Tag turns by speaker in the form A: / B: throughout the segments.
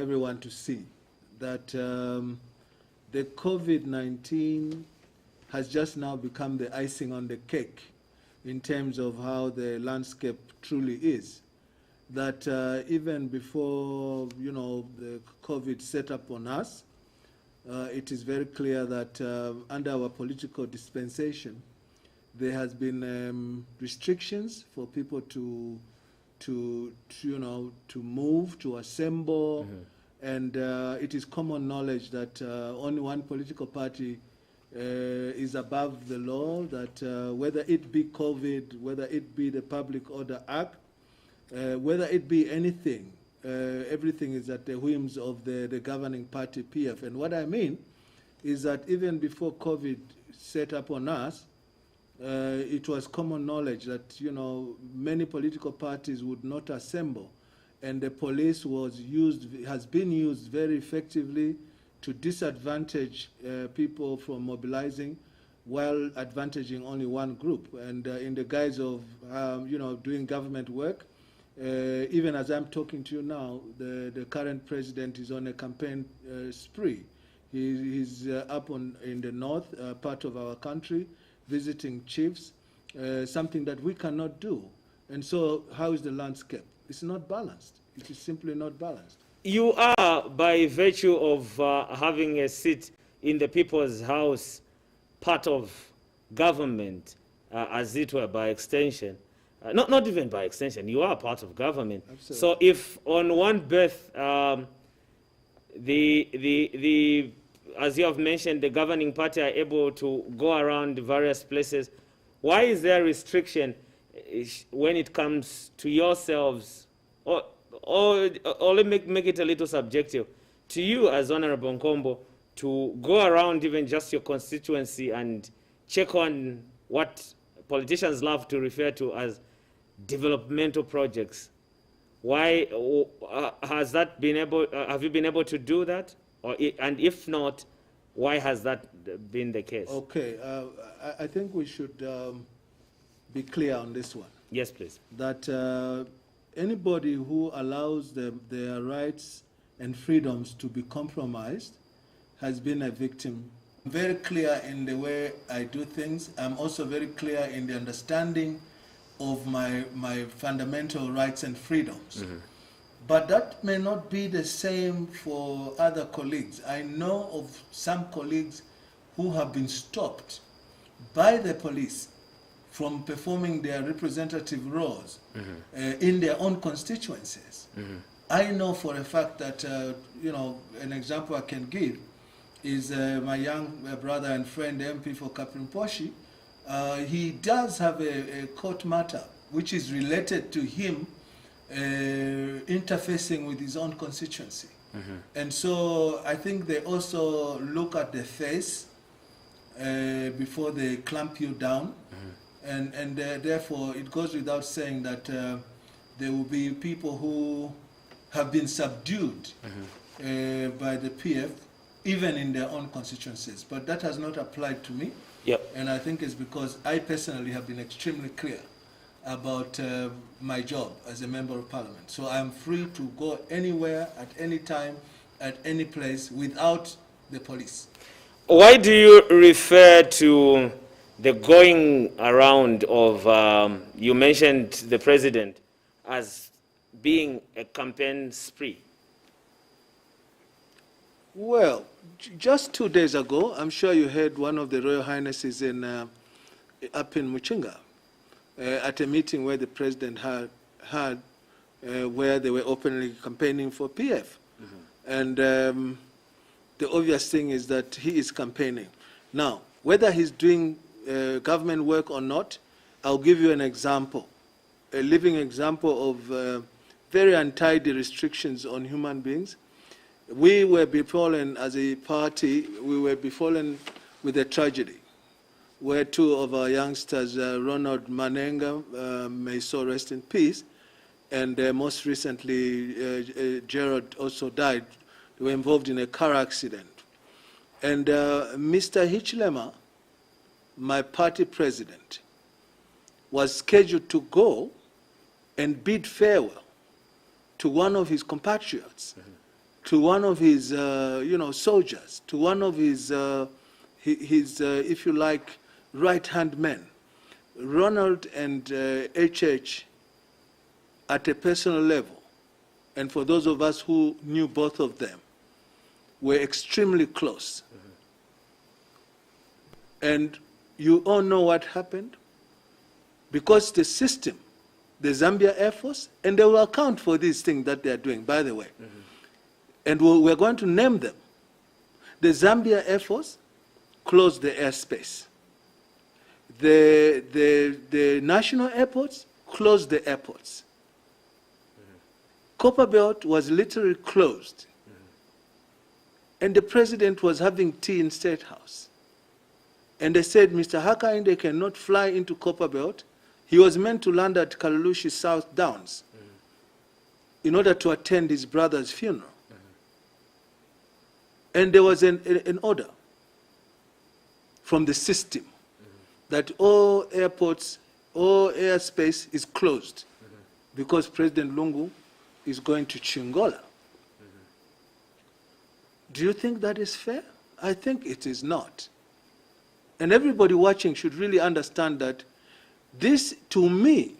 A: everyone to see that the COVID-19 has just now become the icing on the cake in terms of how the landscape truly is. That even before, the COVID set up on us, it is very clear that under our political dispensation, there has been restrictions for people to move, to assemble, and it is common knowledge that only one political party is above the law, that whether it be COVID, whether it be the Public Order Act, whether it be anything, everything is at the whims of the governing party, PF. And what I mean is that even before COVID set up on us, it was common knowledge that, many political parties would not assemble, and the police has been used very effectively to disadvantage people from mobilizing while advantaging only one group. And in the guise of, doing government work, even as I'm talking to you now, the current president is on a campaign spree. He's up in the north part of our country, visiting chiefs, something that we cannot do. And so how is the landscape? It's not balanced. It is simply not balanced.
B: You are, by virtue of having a seat in the People's House, part of government, as it were, by extension. Not even by extension, you are part of government.
A: Absolutely.
B: So if on one birth, as you have mentioned, the governing party are able to go around various places, why is there restriction when it comes to yourselves? Or let me make it a little subjective. To you as Honorable Nkombo, to go around even just your constituency and check on what politicians love to refer to as developmental projects. Why has that been able? Have you been able to do that? And if not, why has that been the case?
A: Okay, I think we should be clear on this one.
B: Yes, please.
A: That anybody who allows their rights and freedoms to be compromised has been a victim. I'm very clear in the way I do things. I'm also very clear in the understanding of my fundamental rights and freedoms. But that may not be the same for other colleagues. I know of some colleagues who have been stopped by the police from performing their representative roles in their own constituencies. I know for a fact that, an example I can give is my young brother and friend, MP for Kaprimposhi. He does have a court matter which is related to him interfacing with his own constituency. And so I think they also look at the face before they clamp you down. And therefore it goes without saying that there will be people who have been subdued by the PF, even in their own constituencies. But that has not applied to me.
B: Yep.
A: And I think it's because I personally have been extremely clear about my job as a member of parliament. So I'm free to go anywhere, at any time, at any place, without the police.
B: Why do you refer to the going around of, you mentioned the president, as being a campaign spree?
A: Well, just 2 days ago, I'm sure you heard one of the Royal Highnesses up in Muchinga, at a meeting where the president had where they were openly campaigning for PF. And the obvious thing is that he is campaigning. Now, whether he's doing government work or not, I'll give you an example, a living example of very untidy restrictions on human beings. We were befallen as a party, we were befallen with a tragedy where two of our youngsters, Ronald Manenga, may so rest in peace, and most recently Gerald also died. They were involved in a car accident. And Mr. Hichilema, my party president, was scheduled to go and bid farewell to one of his compatriots to one of his, soldiers, to one of his, if you like, right-hand men. Ronald and HH, at a personal level, and for those of us who knew both of them, were extremely close. And you all know what happened? Because the system, the Zambia Air Force, and they will account for these things that they are doing, by the way. And we're going to name them. The Zambia Air Force closed the airspace. The national airports closed the airports. Copperbelt was literally closed. And the president was having tea in State House. And they said, Mr. Hakainde cannot fly into Copperbelt. He was meant to land at Kalulushi South Downs in order to attend his brother's funeral. And there was an order from the system that all airports, all airspace is closed because President Lungu is going to Chingola. Do you think that is fair? I think it is not. And everybody watching should really understand that this, to me,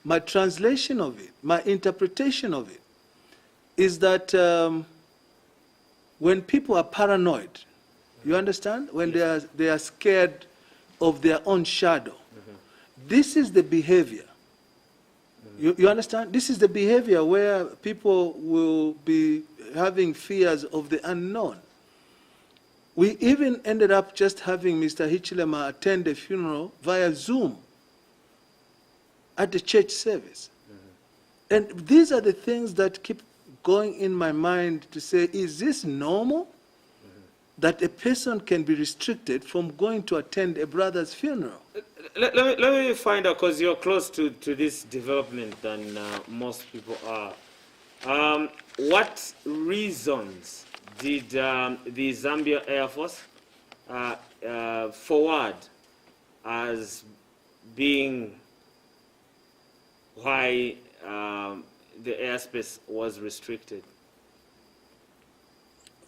A: my translation of it, my interpretation of it, is that when people are paranoid, you understand? When they are scared of their own shadow, this is the behavior. You understand? This is the behavior where people will be having fears of the unknown. We even ended up just having Mr. Hichilema attend the funeral via Zoom at the church service. And these are the things that keep going in my mind to say, is this normal? That a person can be restricted from going to attend a brother's funeral?
B: Let me find out, because you're close to this development than most people are. What reasons did the Zambia Air Force forward as being why the airspace was restricted?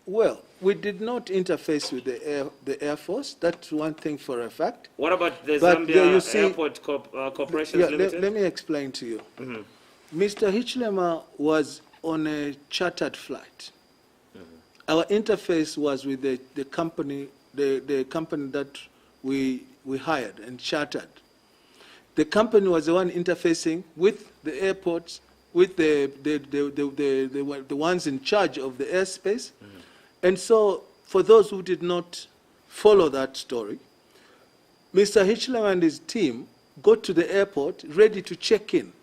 A: Well, we did not interface with the Air Force. That's one thing for a fact.
B: What about the
A: But
B: Zambia Airport Corporation Limited?
A: Let me explain to you. Mr. Hichilema was on a chartered flight. Our interface was with the company, the company that we hired and chartered. The company was the one interfacing with the airports, with the ones in charge of the airspace. And so, for those who did not follow that story, Mr. Hichilema and his team got to the airport ready to check in,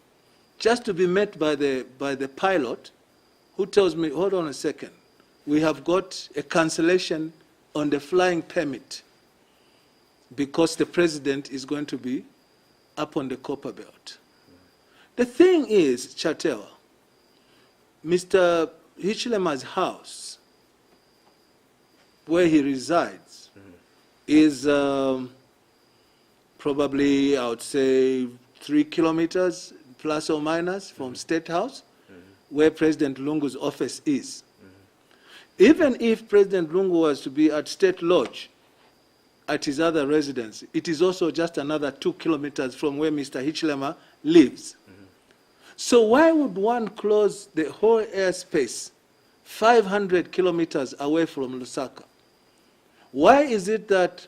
A: just to be met by the pilot, who tells me, hold on a second, we have got a cancellation on the flying permit because the president is going to be up on the Copperbelt. The thing is, Chatewa, Mr. Hichilema's house, where he resides, is probably, I would say, 3 kilometers plus or minus from State House, where President Lungu's office is. Even if President Lungu was to be at State Lodge, at his other residence, it is also just another 2 kilometers from where Mr. Hichilema lives. So why would one close the whole airspace 500 kilometers away from Lusaka? Why is it that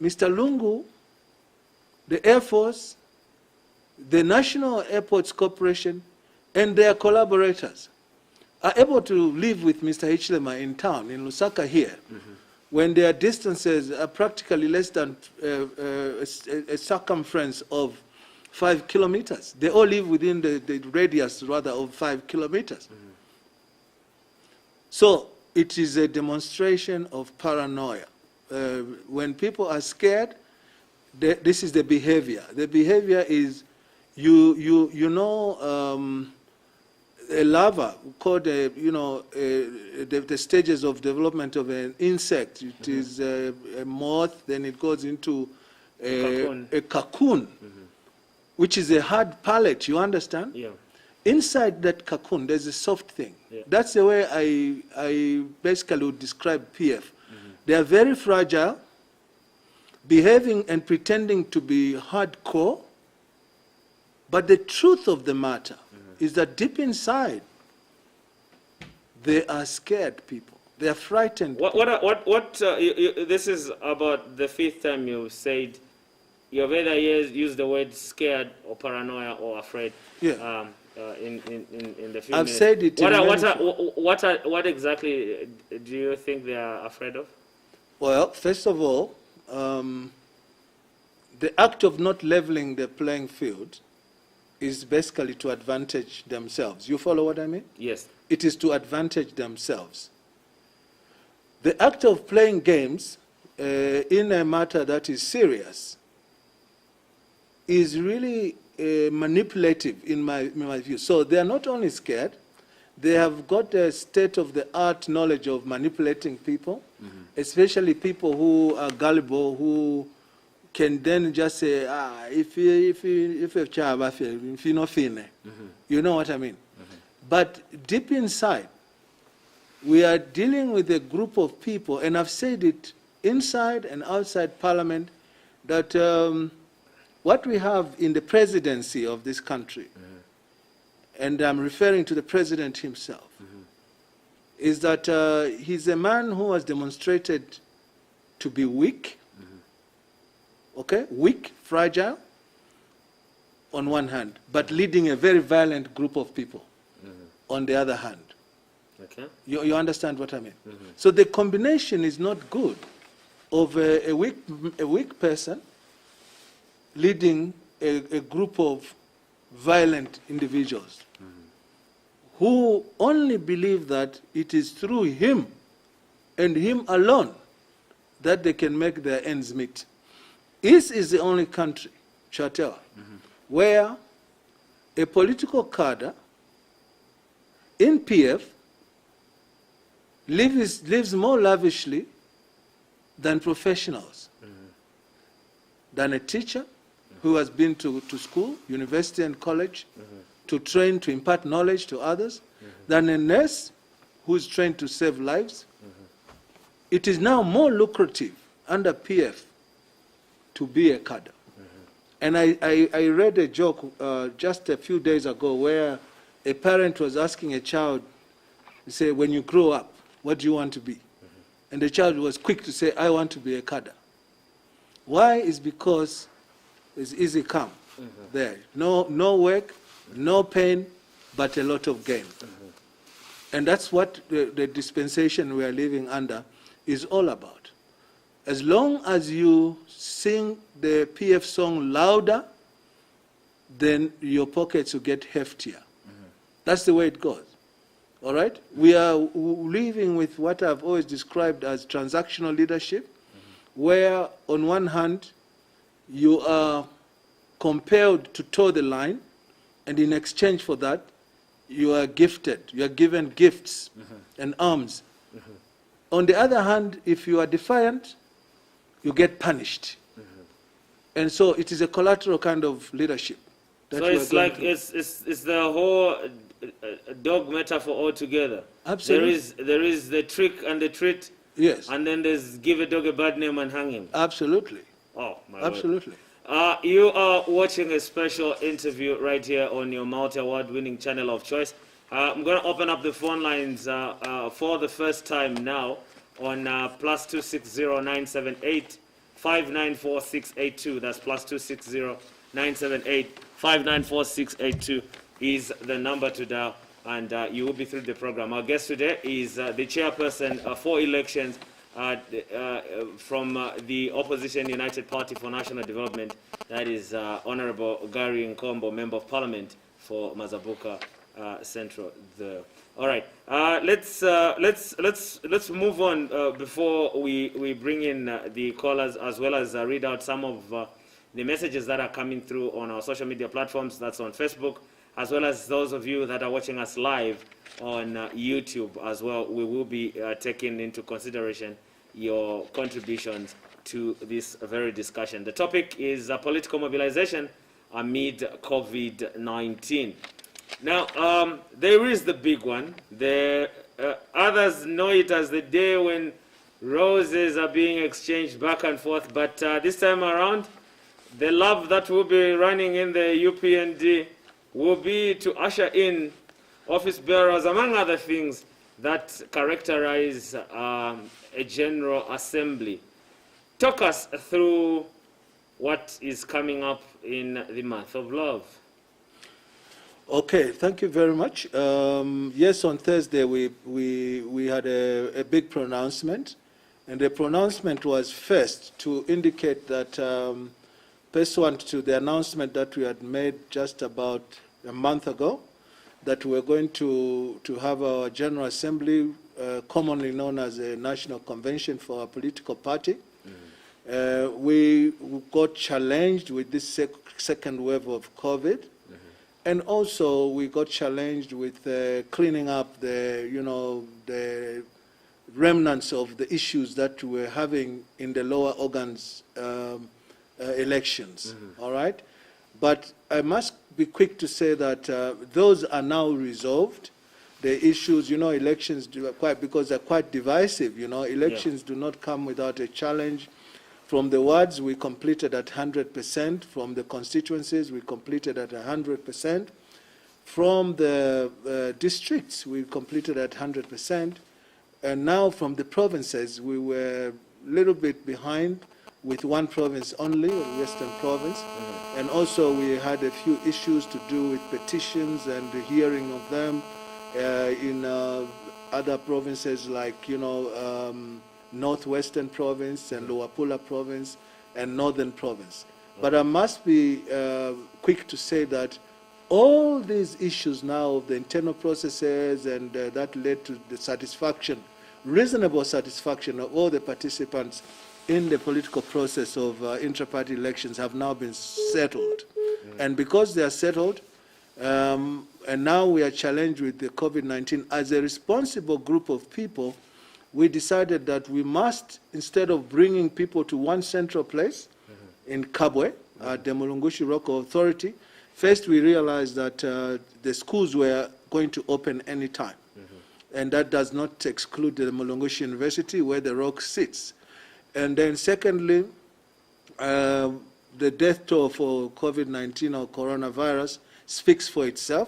A: Mr. Lungu, the Air Force, the National Airports Corporation, and their collaborators are able to live with Mr. Hichilema in town, in Lusaka here, when their distances are practically less than a circumference of 5 kilometers? They all live within the radius, rather, of 5 kilometers. So it is a demonstration of paranoia. When people are scared, this is the behavior. The behavior is, you know, a larva called, the stages of development of an insect. It is a moth, then it goes into a cocoon, which is a hard pallet, you understand?
B: Yeah.
A: inside that cocoon, there's a soft thing.
B: Yeah.
A: That's the way I basically would describe PF. They are very fragile, behaving and pretending to be hardcore, but the truth of the matter is that deep inside, they are scared people. They are frightened.
B: This is about the fifth time you said you've either used the word scared or paranoia or afraid.
A: Yeah.
B: In the few
A: I've
B: minutes.
A: said it.
B: What exactly do you think they are afraid of?
A: Well, first of all, the act of not leveling the playing field is basically to advantage themselves. You follow what I mean?
B: Yes.
A: It is to advantage themselves. The act of playing games in a matter that is serious is really manipulative in my view. So they are not only scared, they have got a state-of-the-art knowledge of manipulating people, especially people who are gullible, who can then just say, if you know fine, you know what I mean. But deep inside, we are dealing with a group of people, and I've said it inside and outside Parliament, that what we have in the presidency of this country, and I'm referring to the president himself, is that he's a man who has demonstrated to be weak, okay, weak, fragile, on one hand, but leading a very violent group of people on the other hand.
B: Okay.
A: You understand what I mean? So the combination is not good of a weak person leading a group of violent individuals who only believe that it is through him and him alone that they can make their ends meet. This is the only country, Chateau, where a political cadre in PF lives more lavishly than professionals, than a teacher who has been to school, university and college, to train, to impart knowledge to others, than a nurse who is trained to save lives. It is now more lucrative under PF to be a cadre. And I read a joke just a few days ago where a parent was asking a child, say, when you grow up, what do you want to be? And the child was quick to say, I want to be a cadre. Why? Is because it's easy come there. No work, no pain, but a lot of gain. And that's what the dispensation we are living under is all about. As long as you sing the PF song louder, then your pockets will get heftier. That's the way it goes. All right? We are living with what I've always described as transactional leadership, where on one hand, you are compelled to toe the line, and in exchange for that, you are gifted. You are given gifts and arms. On the other hand, if you are defiant, you get punished. And so it is a collateral kind of leadership.
B: So it's like it's the whole dog metaphor altogether.
A: Absolutely.
B: There is the trick and the treat.
A: Yes.
B: And then there's give a dog a bad name and hang him.
A: Absolutely.
B: Oh, my
A: Absolutely.
B: word. You are watching a special interview right here on your multi-award-winning channel of choice. I'm going to open up the phone lines for the first time now on +260 978 594682. That's +260 978 594682 is the number to dial, and you will be through the program. Our guest today is the chairperson for elections from the Opposition United Party for National Development. That is Honorable Gary Nkombo, Member of Parliament for Mazabuka Central. All right, let's move on before we bring in the callers, as well as read out some of the messages that are coming through on our social media platforms. That's on Facebook, as well as those of you that are watching us live on YouTube as well. We will be taking into consideration your contributions to this very discussion. The topic is political mobilization amid COVID-19. Now, there is the big one. Others know it as the day when roses are being exchanged back and forth, but this time around, the love that will be running in the UPND will be to usher in office bearers, among other things, that characterize a General Assembly. Talk us through what is coming up in the month of love.
A: Okay, thank you very much. Yes, on Thursday we had a big pronouncement, and the pronouncement was first to indicate that pursuant to the announcement that we had made just about a month ago, that we're going to have our General Assembly, commonly known as a National Convention for our political party. We got challenged with this second wave of COVID, and also we got challenged with cleaning up the remnants of the issues that we're having in the lower organs elections. All right, but I must be quick to say that those are now resolved. The issues, elections because they're quite divisive. Elections do not come without a challenge. From the wards, we completed at 100%. From the constituencies, we completed at 100%. From the districts, we completed at 100%. And now from the provinces, we were a little bit behind with one province only, Western Province. And also we had a few issues to do with petitions and the hearing of them in other provinces like, Northwestern Province and Luapula Province and Northern Province. But I must be quick to say that all these issues now of the internal processes and that led to the satisfaction, reasonable satisfaction of all the participants in the political process of intra-party elections have now been settled. And because they are settled, and now we are challenged with the COVID-19, as a responsible group of people, we decided that we must, instead of bringing people to one central place in Kabwe, the Mulungushi Rock Authority, first we realized that the schools were going to open any time. And that does not exclude the Mulungushi University where the rock sits. And then secondly, the death toll for COVID-19 or coronavirus speaks for itself.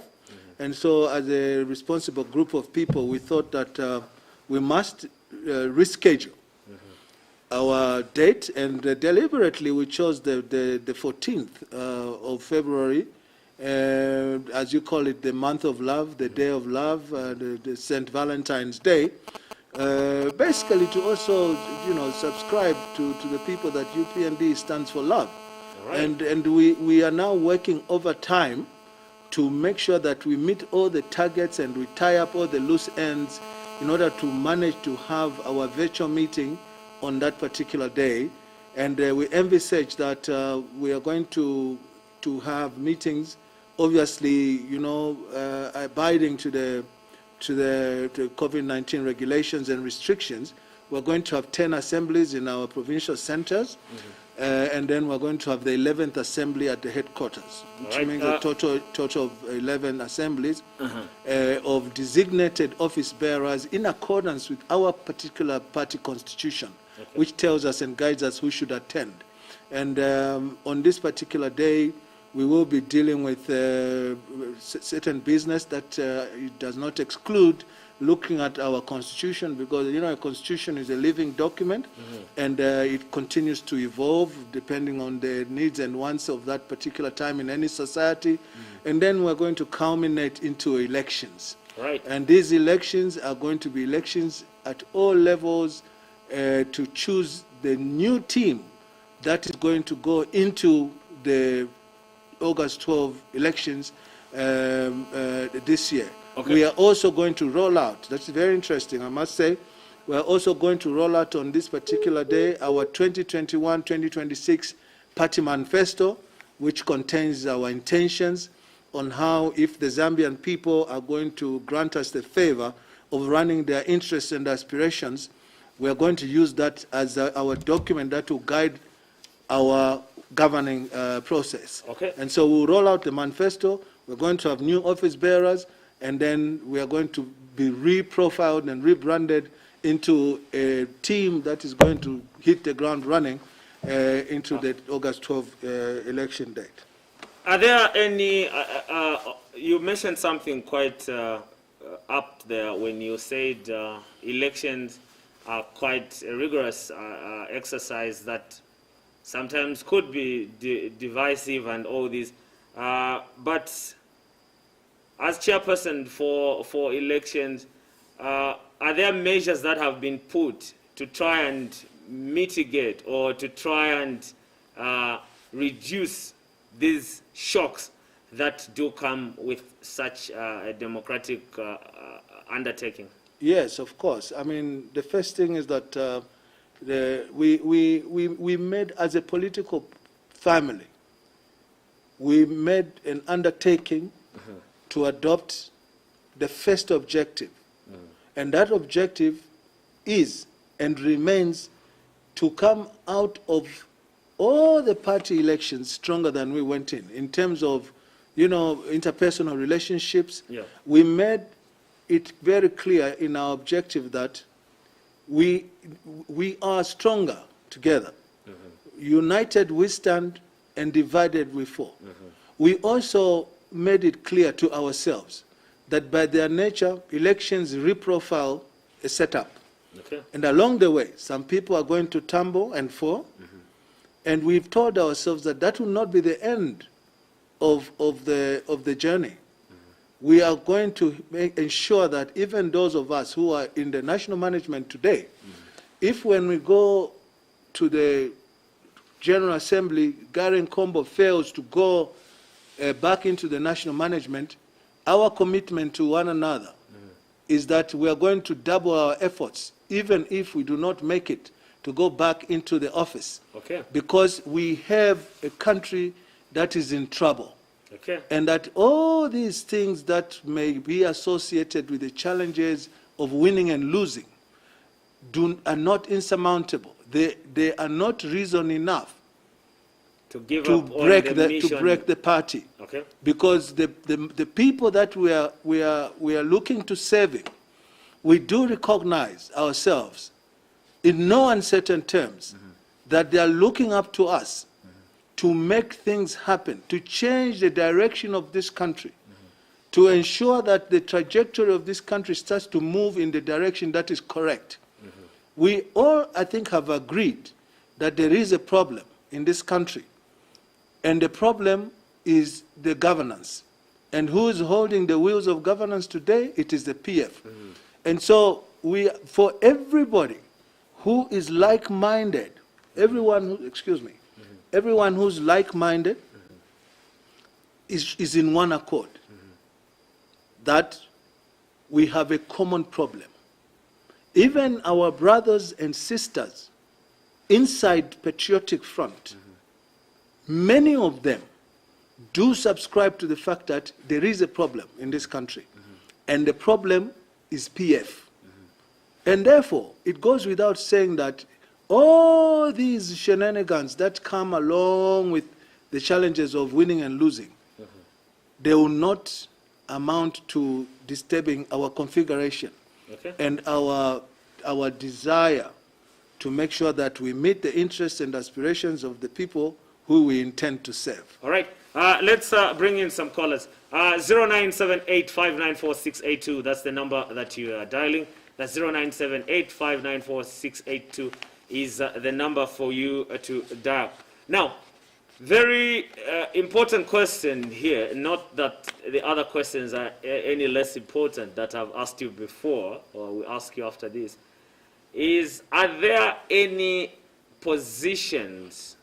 A: And so as a responsible group of people, we thought that we must reschedule our date, and deliberately we chose the 14th of February, as you call it, the month of love, the day of love, the St. Valentine's Day. Basically to also, subscribe to the people that UPND stands for love. Right. And we are now working overtime to make sure that we meet all the targets and we tie up all the loose ends in order to manage to have our virtual meeting on that particular day. And we envisage that we are going to have meetings, obviously, abiding to the COVID-19 regulations and restrictions. We're going to have 10 assemblies in our provincial centers, and then we're going to have the 11th assembly at the headquarters, which means a total of 11 assemblies of designated office bearers in accordance with our particular party constitution, which tells us and guides us who should attend. And on this particular day, we will be dealing with certain business that it does not exclude looking at our constitution, because a constitution is a living document, and it continues to evolve depending on the needs and wants of that particular time in any society. And then we're going to culminate into elections. Right. And these elections are going to be elections at all levels to choose the new team that is going to go into the August 12 elections this year. Okay. We are also going to roll out, that's very interesting, I must say, we are also going to roll out on this particular day our 2021-2026 Party Manifesto, which contains our intentions on how, if the Zambian people are going to grant us the favor of running their interests and aspirations, we are going to use that as our document that will guide our governing process. Okay. And so we'll roll out the manifesto. We're going to have new office bearers, and then we are going to be reprofiled and rebranded into a team that is going to hit the ground running into the August 12 election date.
B: Are there any, you mentioned something quite up there when you said elections are quite a rigorous exercise that sometimes could be divisive and all this. But as chairperson for elections, are there measures that have been put to try and mitigate or to try and reduce these shocks that do come with such a democratic undertaking?
A: Yes, of course. I mean, the first thing is that we made, as a political family, we made an undertaking to adopt the first objective. And that objective is and remains to come out of all the party elections stronger than we went in terms of, interpersonal relationships.
B: Yeah.
A: We made it very clear in our objective that we are stronger together. United we stand and divided we fall. We also made it clear to ourselves that by their nature, elections reprofile a setup.
B: Okay.
A: And along the way, some people are going to tumble and fall. And we've told ourselves that that will not be the end of the journey. We are going to ensure that even those of us who are in the national management today, if when we go to the General Assembly, Nkombo fails to go back into the national management, our commitment to one another is that we are going to double our efforts, even if we do not make it to go back into the office.
B: Okay.
A: Because we have a country that is in trouble.
B: Okay.
A: And that all these things that may be associated with the challenges of winning and losing are not insurmountable. They are not reason enough
B: to give
A: to
B: up
A: break
B: on the mission.
A: to break the party.
B: Okay.
A: Because the people that we are looking to saving, we do recognize ourselves in no uncertain terms that they are looking up to us to make things happen, to change the direction of this country, to ensure that the trajectory of this country starts to move in the direction that is correct. We all, I think, have agreed that there is a problem in this country, and the problem is the governance. And who is holding the wheels of governance today? It is the PF. And so for everybody who is like-minded, everyone who's like-minded is in one accord, that we have a common problem. Even our brothers and sisters inside Patriotic Front, many of them do subscribe to the fact that there is a problem in this country, and the problem is PF. And therefore, it goes without saying that all these shenanigans that come along with the challenges of winning and losing, they will not amount to disturbing our configuration and our desire to make sure that we meet the interests and aspirations of the people who we intend to serve.
B: All right. Let's bring in some callers. 0978-594-682. That's the number that you are dialing. That's 0978-594-682 is the number for you to dial. Now, very important question here, not that the other questions are any less important that I've asked you before, or will ask you after this, is are there any positions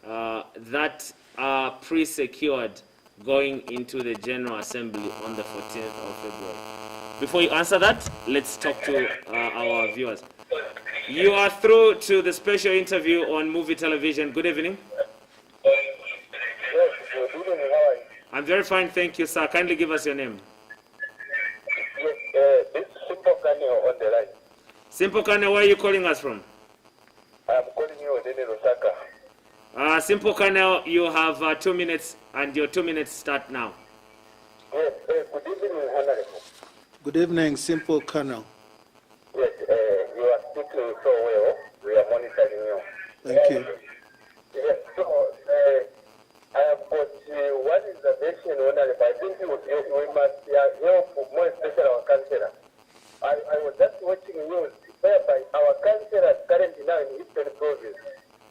B: that are pre-secured going into the General Assembly on the 14th of February? Before you answer that, let's talk to our viewers. You are through to the special interview on Muvi Television. Good evening.
C: Yes, good evening. How are you?
B: I'm very fine, thank you, sir. Kindly give us your name.
C: Yes, this is Simple Kane on the line.
B: Simple Kane, where are you calling us from?
C: I'm calling you on Osaka.
B: Simple Kane, you have 2 minutes, and your 2 minutes start now.
C: Yes, good evening, Honorable.
A: Good evening, Simple Colonel.
C: Yes, you are speaking so well. We are monitoring you.
A: Thank you.
C: Yes, so I have got one reservation, Honorable. I think we must help more especially our councillors. I was just watching news whereby our councillors currently now in Eastern Province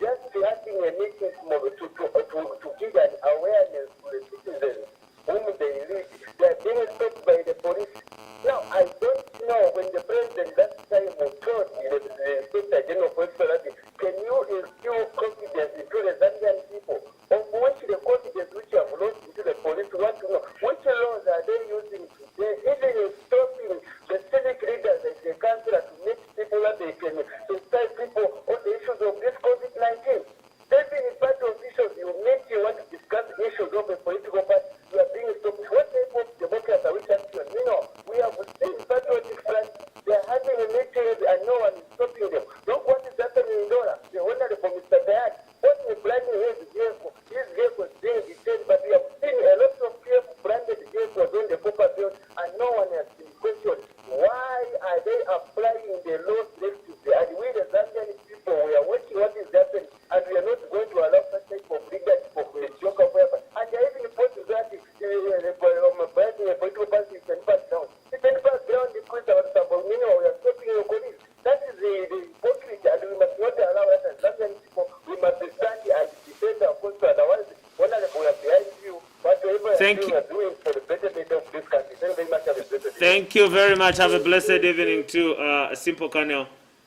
C: just having a meeting to give an awareness to the citizens whom they lead. They are being stopped by the police. Now, I don't know when the president that time was told the Inspector General of Police that can you instill confidence into the Zambian people? Of which the confidence which you have lost into the police, we want to know which laws are they using today, even in stopping the civic leaders and the councillor to meet people that they can incite people on the issues of this COVID-19. Even in part of issues you meet, you want to discuss issues of a political party, you are being stopped. What type of democrats are we champion? You know, we have seen patriotic flags, they are having a meeting and no one is stopping them. Look what is happening in Dora. The Honorable Mr. Dayat, what is branding his vehicle is being detained, but we have seen a lot of PF branded vehicles on the Copper Belt and no one has been questioned. Why are they applying the laws selectively? And we, the Zambian people, we are watching what is happening and we are not going to allow such type of leadership of a joke of weapon. And they are even reporting that the political party can pass down. It can pass down because our subordinate, we are stopping your police. That is the hypocrisy, and we must not allow that as Zambian people. We must stand and defend our culture. Otherwise, we are behind you. Whatever you are doing for the betterment of this country. Thank you very much. Have a blessed day.
B: Thank you very much. Have a blessed evening too, Simple Colonel.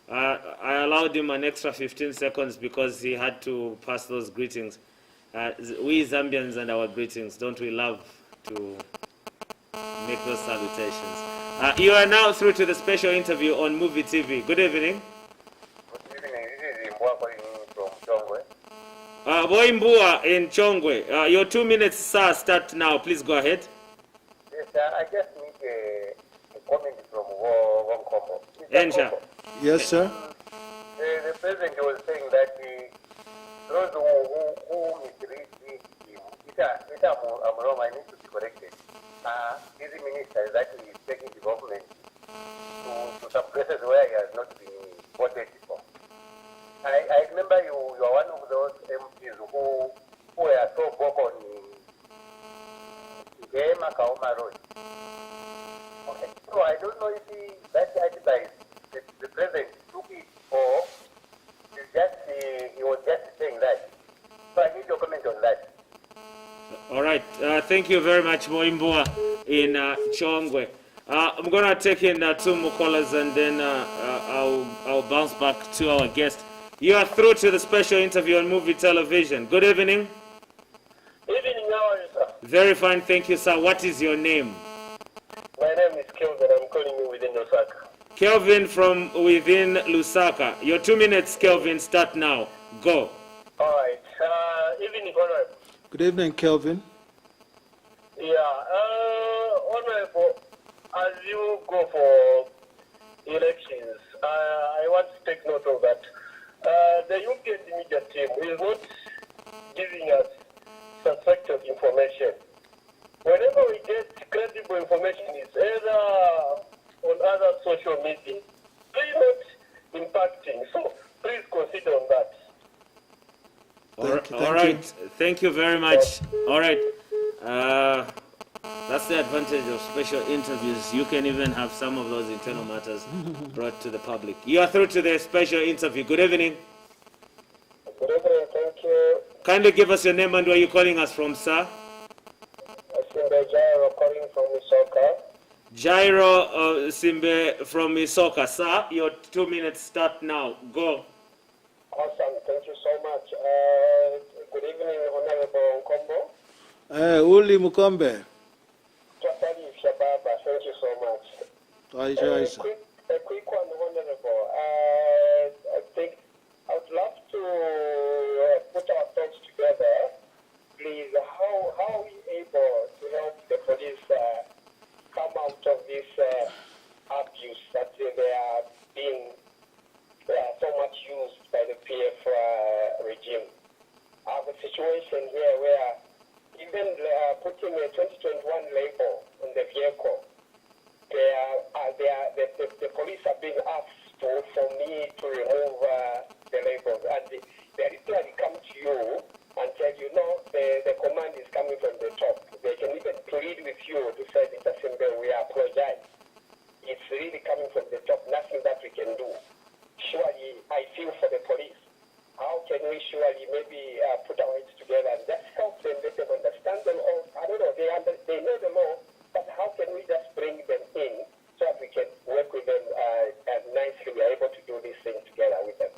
B: I allowed him an extra 15 seconds because he had to pass those greetings. We Zambians and our greetings, don't we love to make those salutations? You are now through to the special interview on Muvi TV. Good evening.
C: Good evening. This is Mwako from Chongwe.
B: Boimbua in Chongwe. Your 2 minutes, sir, start now. Please go ahead.
C: Yes, I just need a comment from Nkombo.
B: Ensha.
A: Yes, sir.
C: The president was saying that those who misread him, I'm wrong, I need to be corrected. This minister is actually taking development to some places where he has not been voted before. I remember you are one of those MPs who were so vocal in the Kauma Road. Okay. So I don't know if that advice the president took it or he was just saying that. So I need your comment on that.
B: All right. Thank you very much, Boimbua in Chongwe. I'm going to take in 2 more callers and then I'll bounce back to our guest. You are through to the special interview on Muvi Television. Good evening.
C: Evening, how are you, sir?
B: Very fine, thank you, sir. What is your name?
C: My name is Kelvin. I'm calling you within Lusaka.
B: Kelvin from within Lusaka. Your 2 minutes, Kelvin, start now. Go.
C: All right. Evening, Honorable.
A: Good evening, Kelvin.
C: Yeah. Honorable, as you go for elections, I want to take note of that. The UPND media team is not giving us suspected information. Whenever we get credible information, it's either on other social media. Please not impacting. So please consider on that.
B: All right. Thank you very much. All right. That's the advantage of special interviews. You can even have some of those internal matters brought to the public. You are through to the special interview. Good evening.
C: Good evening. Thank you.
B: Kindly give us your name and where you're calling us from, sir.
C: Simbe Jairo calling from Isoka.
B: Jairo Simbe from Isoka. Sir, your 2 minutes start now. Go.
C: Awesome. Thank you so much. Good evening, Honorable Nkombo.
A: Uli Mukombe.
C: Totally Shababa. Thank you so much. A quick one, Honorable. I think I would love to put our thoughts together. Please, how are we able to help the police come out of this abuse that they are being so much used by the PF regime? I have a situation here where even putting a 2021 label on the vehicle. The police are being asked for me to remove the labels, and they literally come to you and tell you, no, the command is coming from the top. They can even plead with you to say, Mr. Simbe, we apologize. It's really coming from the top, nothing that we can do. Surely, I feel for the police. How can we surely maybe put our heads together and just help them, let them understand the law? I don't know, they know the law, but how can we just bring them in so that we can work with them and nicely we are able to do this thing together with them?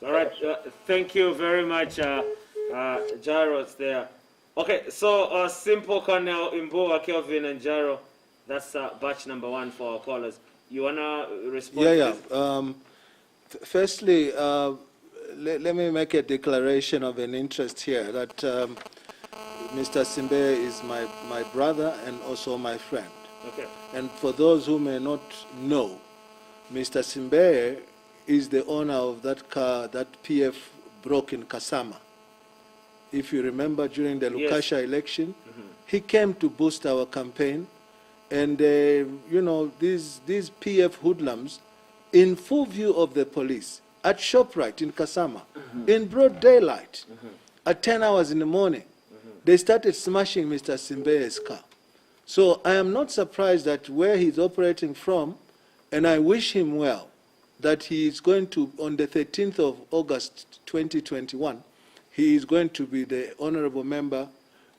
B: All right, thank you very much, Jairus there. Okay, so Simple Colonel Imboa, Kelvin, and Jaro, that's batch number 1 for our callers. You want to respond?
A: Yeah. Firstly, let me make a declaration of an interest here that Mr. Simbe is my brother and also my friend.
B: Okay.
A: And for those who may not know, Mr. Simbe is the owner of that car that PF broke in Kasama. If you remember, during the Lukasha election, he came to boost our campaign. And, you know, these PF hoodlums, in full view of the police, at ShopRite in Kasama, in broad daylight, at 10 hours in the morning, they started smashing Mr. Simbe's car. So I am not surprised that where he's operating from, and I wish him well, that he is going to, on the 13th of August 2021, he is going to be the honorable member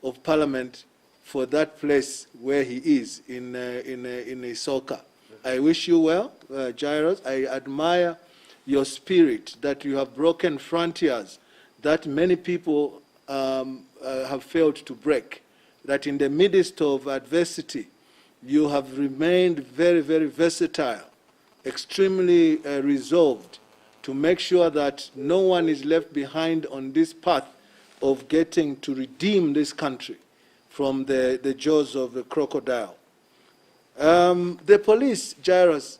A: of parliament for that place where he is in Isoka. I wish you well, Jairus. I admire your spirit that you have broken frontiers that many people have failed to break, that in the midst of adversity, you have remained very, very versatile, extremely resolved to make sure that no one is left behind on this path of getting to redeem this country from the jaws of the crocodile. The police, Jairus,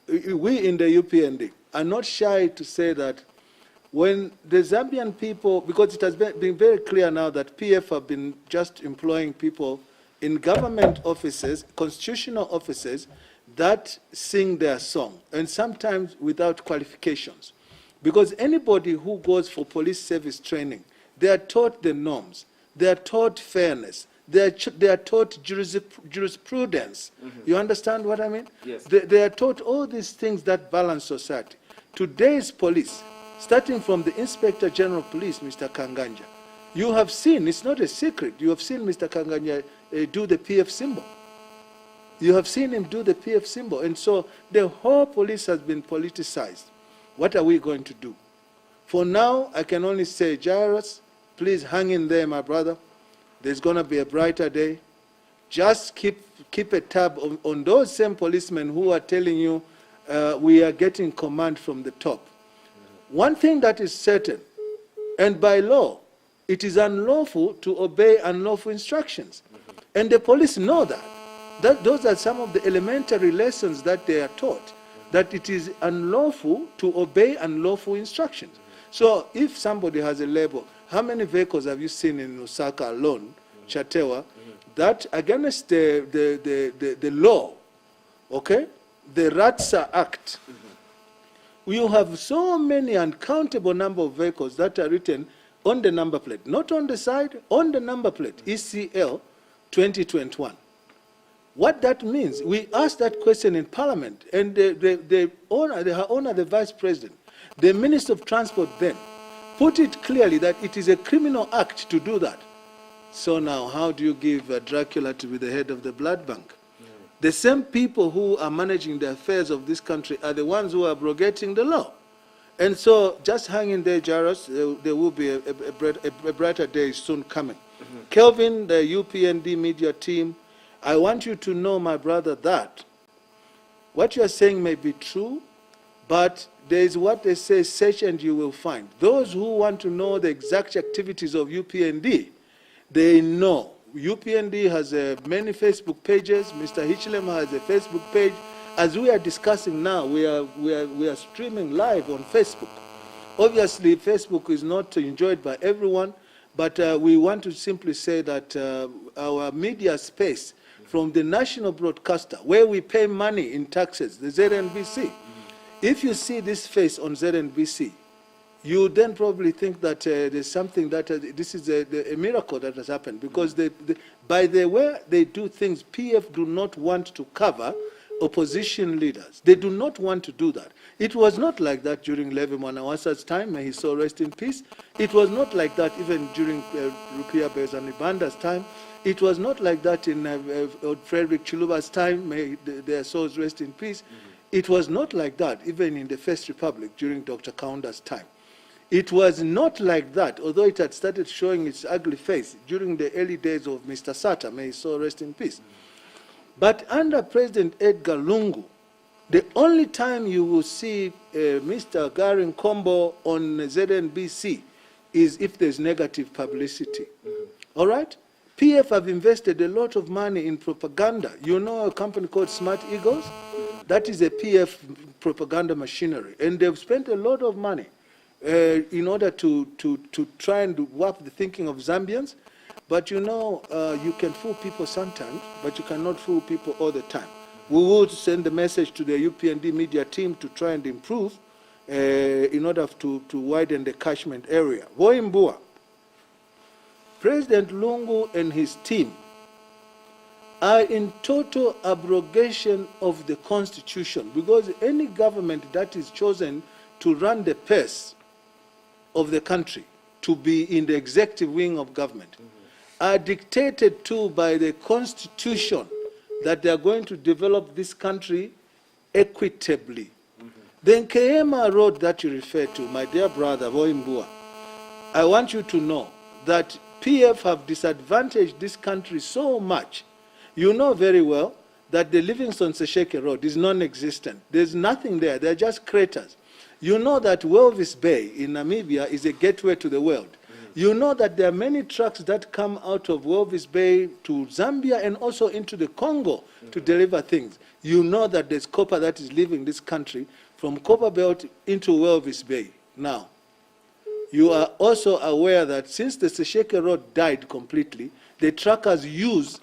A: we in the UPND are not shy to say that when the Zambian people, because it has been very clear now that PF have been just employing people in government offices, constitutional offices, that sing their song, and sometimes without qualifications. Because anybody who goes for police service training, they are taught the norms, they are taught fairness, they are taught jurisprudence. You understand what I mean?
B: Yes.
A: They are taught all these things that balance society. Today's police, starting from the Inspector General of Police, Mr. Kanganja, you have seen, it's not a secret, you have seen Mr. Kanganja do the PF symbol. You have seen him do the PF symbol. And so the whole police has been politicized. What are we going to do? For now, I can only say, Jairus, please hang in there, my brother. There's going to be a brighter day. Just keep a tab on those same policemen who are telling you we are getting command from the top. One thing that is certain, and by law, it is unlawful to obey unlawful instructions. And the police know that. Those are some of the elementary lessons that they are taught, that it is unlawful to obey unlawful instructions. So if somebody has a label, how many vehicles have you seen in Osaka alone, Chatewa, that against the law, okay, the RATSA Act, you have so many uncountable number of vehicles that are written on the number plate, not on the side, on the number plate, ECL 2021. What that means, we asked that question in Parliament, and the owner, the Vice President, the Minister of Transport then, put it clearly that it is a criminal act to do that. So now, how do you give Dracula to be the head of the blood bank? The same people who are managing the affairs of this country are the ones who are abrogating the law. And so, just hang in there, Jairus. There will be a brighter day soon coming. Kelvin, the UPND media team, I want you to know, my brother, that what you are saying may be true, but there is what they say, search and you will find. Those who want to know the exact activities of UPND, they know. UPND has many Facebook pages. Mr. Hitchlem has a Facebook page. As we are discussing now, we are streaming live on Facebook. Obviously, Facebook is not enjoyed by everyone, But we want to simply say that our media space, from the national broadcaster, where we pay money in taxes, the ZNBC, if you see this face on ZNBC, you then probably think that there's something that this is a miracle that has happened, because by the way they do things, PF do not want to cover opposition leaders. They do not want to do that. It was not like that during Levi Mwanawasa's time, may his soul rest in peace. It was not like that even during Rukia Bezanibanda's time. It was not like that in Frederick Chiluba's time, may their souls rest in peace. It was not like that even in the First Republic during Dr. Kaunda's time. It was not like that, although it had started showing its ugly face during the early days of Mr. Sata, may his soul rest in peace. But under President Edgar Lungu, the only time you will see Mr. Gary Nkombo on ZNBC is if there's negative publicity. All right? PF have invested a lot of money in propaganda. You know a company called Smart Eagles? That is a PF propaganda machinery. And they've spent a lot of money in order to try and warp the thinking of Zambians. But you know, you can fool people sometimes, but you cannot fool people all the time. We will send a message to the UPND media team to try and improve in order to widen the catchment area. Voimbua, President Lungu and his team are in total abrogation of the Constitution, because any government that is chosen to run the purse of the country, to be in the executive wing of government, are dictated to by the Constitution that they are going to develop this country equitably. The Nkema road that you refer to, my dear brother, Voimbua, I want you to know that PF have disadvantaged this country so much. You know very well that the Livingston Sesheke Road is non-existent. There's nothing there. They're just craters. You know that Walvis Bay in Namibia is a gateway to the world. You know that there are many trucks that come out of Walvis Bay to Zambia and also into the Congo to deliver things. You know that there's copper that is leaving this country from Copper Belt into Walvis Bay. Now, you are also aware that since the Sesheke Road died completely, the truckers use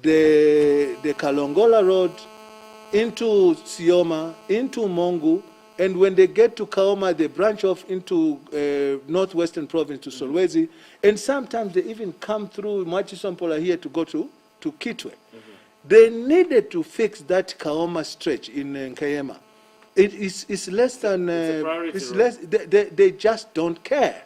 A: the Kalongola Road into Sioma, into Mongu, and when they get to Kaoma, they branch off into northwestern province to Solwezi, and sometimes they even come through Machisompola here to go to Kitwe. They needed to fix that Kaoma stretch in Nkayema. It's less than, it's less, they just don't care.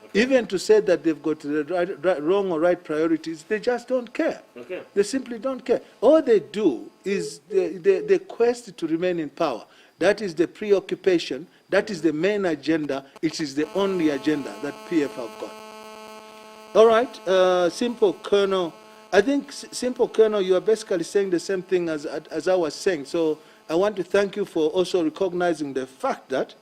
A: Okay. Even to say that they've got the wrong or right priorities, they just don't care. Okay. They simply don't care. All they do is the quest to remain in power. That is the preoccupation. That is the main agenda. It is the only agenda that PF have got. All right, Simple Colonel. I think, Simple Colonel, you are basically saying the same thing as I was saying. So I want to thank you for also recognizing the fact that,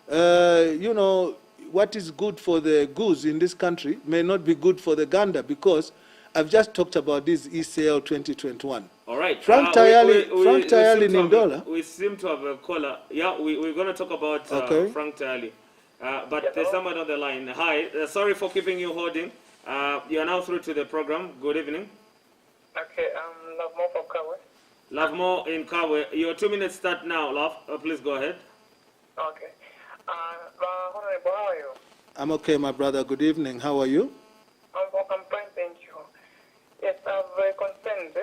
A: you know, what is good for the goose in this country may not be good for the gander, because I've just talked about this ECL 2021.
B: All right.
A: Frank Tayali Nindola.
B: We seem to have a caller. Yeah, we're going to talk about Frank Tayali. But there's someone on the line. Hi. Sorry for keeping you holding. You are now through to the program. Good evening.
D: Okay. Love Mo from Kawe.
B: Love Mo in Kawe. Your 2 minutes start now, Love. Please go ahead.
D: Okay. Honorable, how are you?
A: I'm okay, my brother. Good evening. How are you?
D: I'm fine, thank you. Yes, I'm very concerned.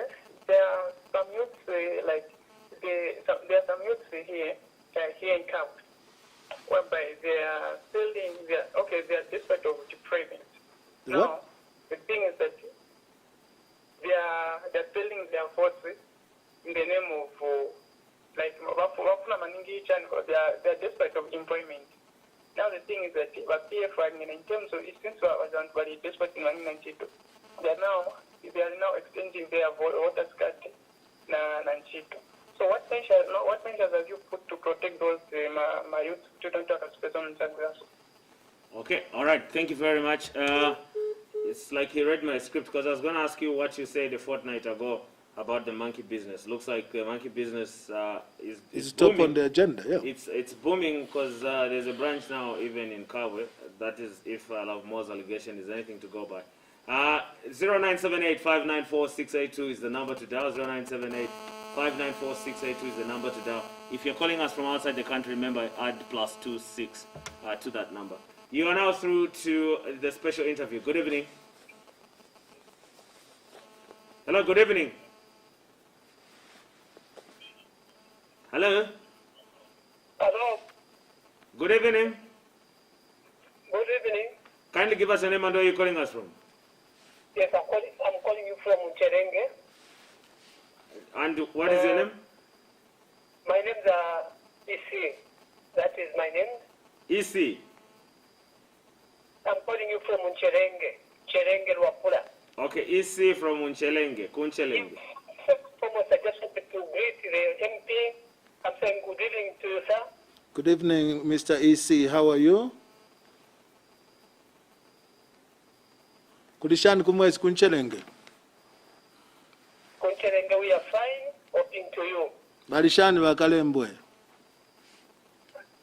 D: There are some youths, there are some youths here in camp, whereby they are building, they are desperate of depraving. Now, the thing is that they're building their forces in the name of, they're desperate of employment. Now the thing is that PF in terms of, since we are very desperate in 1992, they are now extending their water scarcity Nanchito. So what measures have you put to protect those my youth student person in Zambia?
B: Okay, all right, thank you very much. It's like he read my script, because I was going to ask you what you said a fortnight ago about the monkey business. Looks like the monkey business is
A: It's
B: booming.
A: top on the agenda, yeah.
B: It's booming because there's a branch now even in Kabwe. That is if Love More's allegation is anything to go by. 0978-594-682 is the number to dial. 0978-594-682 is the number to dial. If you're calling us from outside the country, remember add +26 to that number. You are now through to the special interview. Good evening. Hello, good evening. Hello.
D: Hello.
B: Good evening.
D: Good evening.
B: Kindly give us your name and where you're calling us from.
D: Yes, I'm calling you from Cherenge.
B: And what is your name?
D: My name's EC. That is my name.
B: EC.
D: I'm calling you from Cherenge. Cherenge Luapula.
B: Okay, EC from Kunchelenge.
D: Almost I just wanted to greet the MP. I'm saying good evening to you, sir.
A: Good evening, Mr. EC. How are you? Kulishani kumwezi kunchelenge.
D: Cherenge, we are fine. Hoping to you.
A: Balishani bakalembwe.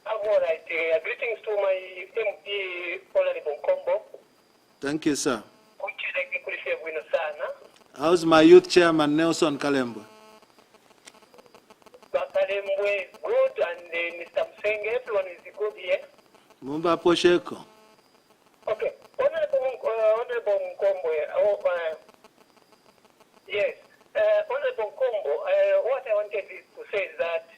D: I'm all right. Greetings to my MP, Honorable Nkombo.
A: Thank you, sir.
D: Cherenge kulifia bwino sana.
A: How's my youth chairman, Nelson Kalembwe?
D: Bakalembwe is good, and Mr. Msenge, everyone is good here.
A: Mumba posheko.
D: Okay. Honorable Nkombo, yes. Honorable Nkombo, what I wanted to say is that